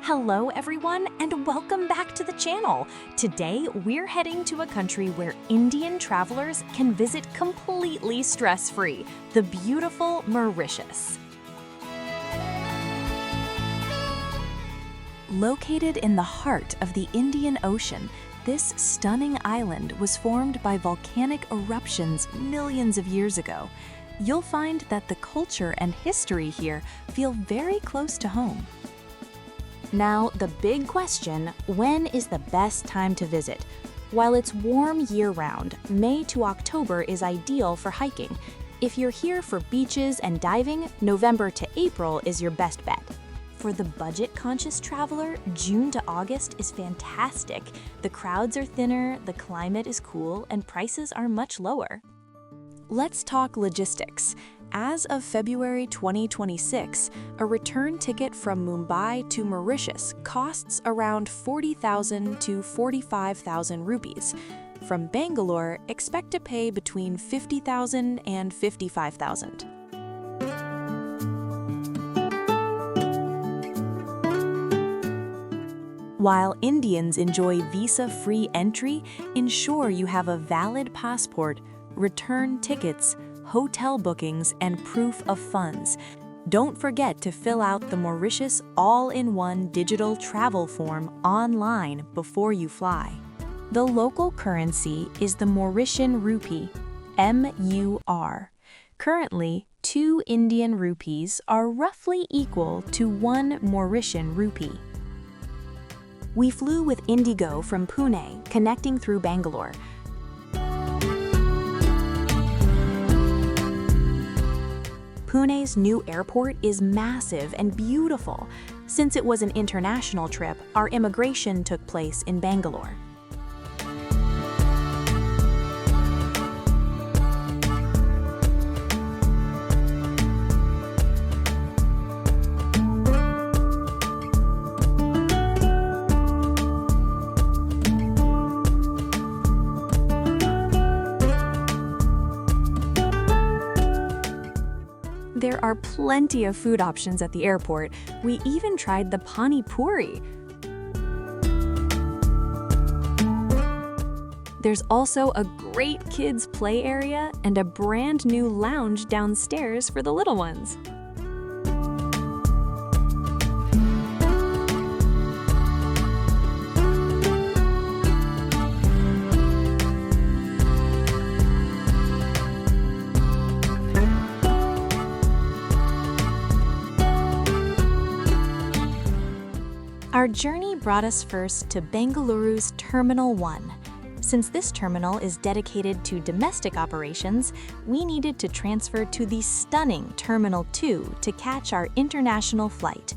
Hello everyone and welcome back to the channel. Today we're heading to a country where Indian travelers can visit completely stress-free, the beautiful Mauritius. Located in the heart of the Indian Ocean, this stunning island was formed by volcanic eruptions millions of years ago. You'll find that the culture and history here feel very close to home. Now, the big question, when is the best time to visit? While it's warm year-round, May to October is ideal for hiking. If you're here for beaches and diving, November to April is your best bet. For the budget-conscious traveler, June to August is fantastic. The crowds are thinner, the climate is cool, and prices are much lower. Let's talk logistics. As of February 2026, a return ticket from Mumbai to Mauritius costs around 40,000 to 45,000 rupees. From Bangalore, expect to pay between 50,000 and 55,000. While Indians enjoy visa-free entry, ensure you have a valid passport, return tickets, hotel bookings, and proof of funds. Don't forget to fill out the Mauritius all-in-one digital travel form online before you fly. The local currency is the Mauritian rupee, MUR. Currently, 2 Indian rupees are roughly equal to 1 Mauritian rupee. We flew with IndiGo from Pune, connecting through Bangalore. Pune's new airport is massive and beautiful. Since it was an international trip, our immigration took place in Bangalore. There are plenty of food options at the airport. We even tried the pani puri. There's also a great kids' play area and a brand new lounge downstairs for the little ones. Our journey brought us first to Bengaluru's Terminal 1. Since this terminal is dedicated to domestic operations, we needed to transfer to the stunning Terminal 2 to catch our international flight.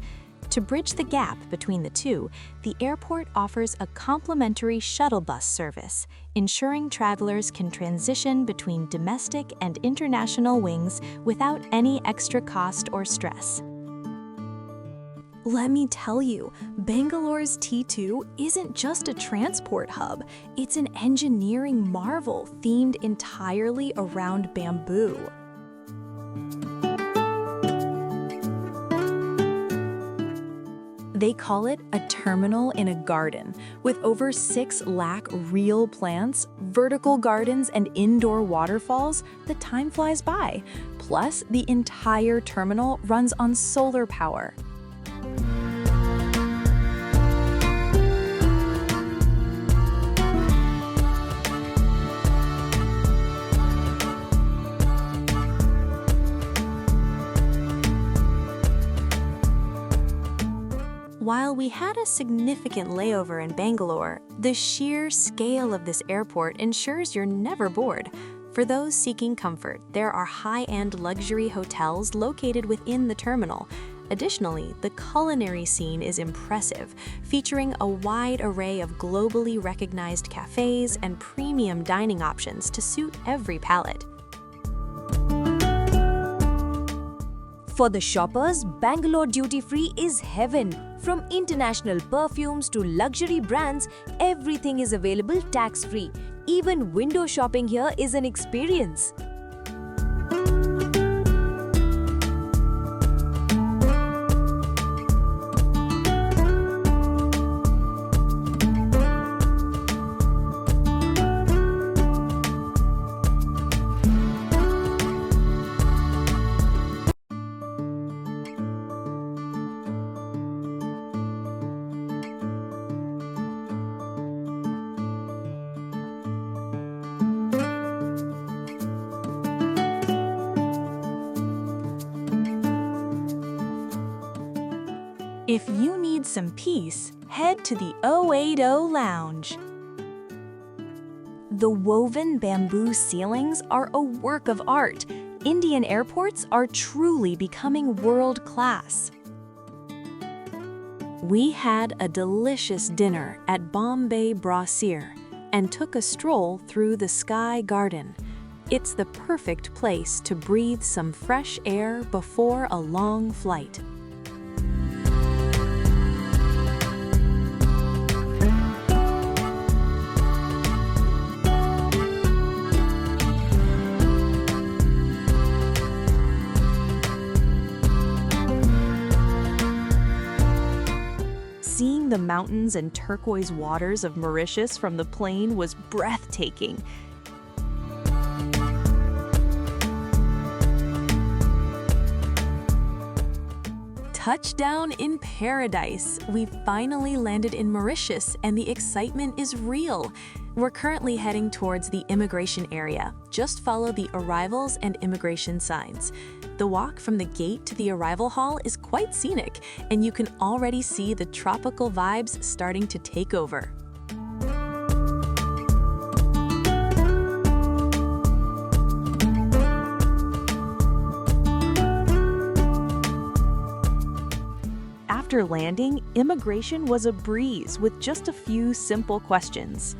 To bridge the gap between the two, the airport offers a complimentary shuttle bus service, ensuring travelers can transition between domestic and international wings without any extra cost or stress. Let me tell you, Bangalore's T2 isn't just a transport hub, it's an engineering marvel themed entirely around bamboo. They call it a terminal in a garden, with over 6 lakh real plants, vertical gardens, and indoor waterfalls. The time flies by. Plus, the entire terminal runs on solar power. While we had a significant layover in Bangalore, the sheer scale of this airport ensures you're never bored. For those seeking comfort, there are high-end luxury hotels located within the terminal. Additionally, the culinary scene is impressive, featuring a wide array of globally recognized cafes and premium dining options to suit every palate. For the shoppers, Bangalore duty-free is heaven. From international perfumes to luxury brands, everything is available tax-free. Even window shopping here is an experience. If you need some peace, head to the 080 Lounge. The woven bamboo ceilings are a work of art. Indian airports are truly becoming world-class. We had a delicious dinner at Bombay Brasserie and took a stroll through the Sky Garden. It's the perfect place to breathe some fresh air before a long flight. Seeing the mountains and turquoise waters of Mauritius from the plane was breathtaking. Touchdown in paradise! We finally landed in Mauritius and the excitement is real. We're currently heading towards the immigration area. Just follow the arrivals and immigration signs. The walk from the gate to the arrival hall is quite scenic, and you can already see the tropical vibes starting to take over. After landing, immigration was a breeze with just a few simple questions.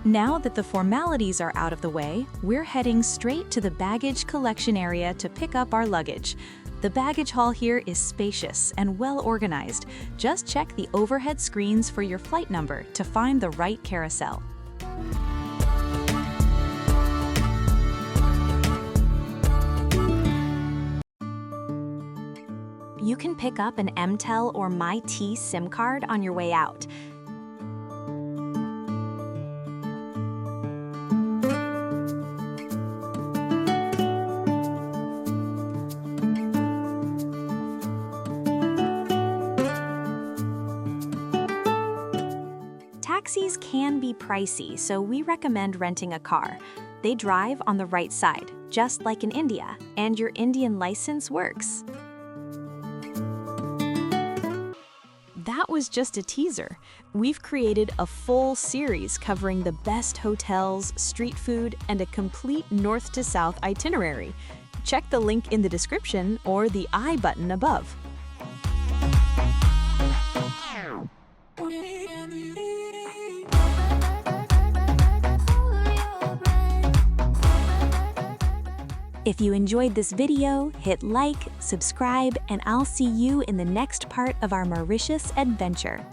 Now that the formalities are out of the way, we're heading straight to the baggage collection area to pick up our luggage. The baggage hall here is spacious and well organized. Just check the overhead screens for your flight number to find the right carousel. You can pick up an MTEL or MyT SIM card on your way out. Taxis can be pricey, so we recommend renting a car. They drive on the right side, just like in India, and your Indian license works. That was just a teaser. We've created a full series covering the best hotels, street food, and a complete north to south itinerary. Check the link in the description or the I button above. If you enjoyed this video, hit like, subscribe, and I'll see you in the next part of our Mauritius adventure.